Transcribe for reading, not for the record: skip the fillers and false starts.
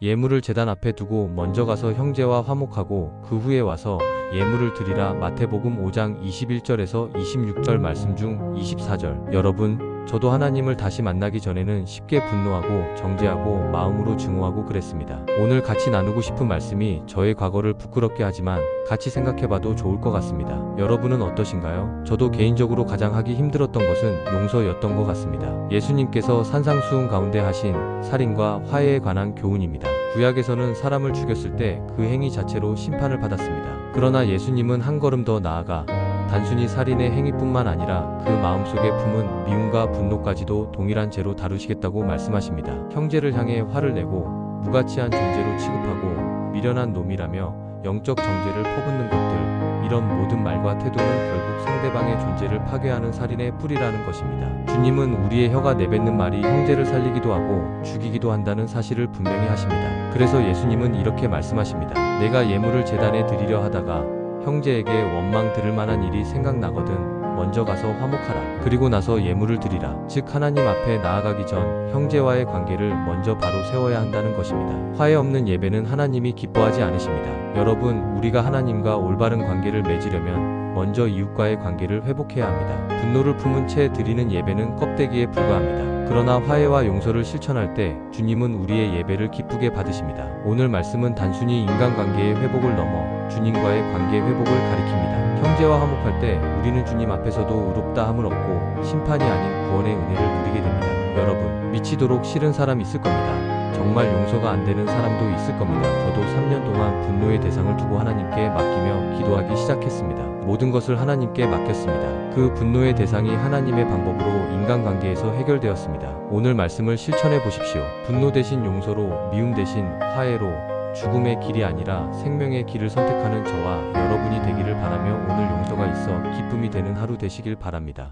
예물을 제단 앞에 두고 먼저 가서 형제와 화목하고 그 후에 와서 예물을 드리라. 마태복음 5장 21절에서 26절 말씀 중 24절. 여러분, 저도 하나님을 다시 만나기 전에는 쉽게 분노하고 정죄하고 마음으로 증오하고 그랬습니다. 오늘 같이 나누고 싶은 말씀이 저의 과거를 부끄럽게 하지만 같이 생각해봐도 좋을 것 같습니다. 여러분은 어떠신가요? 저도 개인적으로 가장 하기 힘들었던 것은 용서였던 것 같습니다. 예수님께서 산상수훈 가운데 하신 살인과 화해에 관한 교훈입니다. 구약에서는 사람을 죽였을 때 그 행위 자체로 심판을 받았습니다. 그러나 예수님은 한 걸음 더 나아가 단순히 살인의 행위뿐만 아니라 그 마음속에 품은 미움과 분노까지도 동일한 죄로 다루시겠다고 말씀하십니다. 형제를 향해 화를 내고 무가치한 존재로 취급하고 미련한 놈이라며 영적 정죄를 퍼붓는 것들, 이런 모든 말과 태도는 결국 상대방의 존재를 파괴하는 살인의 뿌리라는 것입니다. 주님은 우리의 혀가 내뱉는 말이 형제를 살리기도 하고 죽이기도 한다는 사실을 분명히 하십니다. 그래서 예수님은 이렇게 말씀하십니다. 내가 예물을 제단에 드리려 하다가 형제에게 원망 들을 만한 일이 생각나거든 먼저 가서 화목하라. 그리고 나서 예물을 드리라. 즉 하나님 앞에 나아가기 전 형제와의 관계를 먼저 바로 세워야 한다는 것입니다. 화해 없는 예배는 하나님이 기뻐하지 않으십니다. 여러분, 우리가 하나님과 올바른 관계를 맺으려면 먼저 이웃과의 관계를 회복해야 합니다. 분노를 품은 채 드리는 예배는 껍데기에 불과합니다. 그러나 화해와 용서를 실천할 때 주님은 우리의 예배를 기쁘게 받으십니다. 오늘 말씀은 단순히 인간관계의 회복을 넘어 주님과의 관계 회복을 가리킵니다. 형제와 화목할 때 우리는 주님 앞에서도 의롭다 함을 얻고 심판이 아닌 구원의 은혜를 누리게 됩니다. 여러분, 미치도록 싫은 사람 있을 겁니다. 정말 용서가 안 되는 사람도 있을 겁니다. 저도 3년 동안 분노의 대상을 두고 하나님께 맡기며 기도하기 시작했습니다. 모든 것을 하나님께 맡겼습니다. 그 분노의 대상이 하나님의 방법으로 인간관계에서 해결되었습니다. 오늘 말씀을 실천해 보십시오. 분노 대신 용서로, 미움 대신 화해로, 죽음의 길이 아니라 생명의 길을 선택하는 저와 여러분이 되기를 바라며 오늘 용서가 있어 기쁨이 되는 하루 되시길 바랍니다.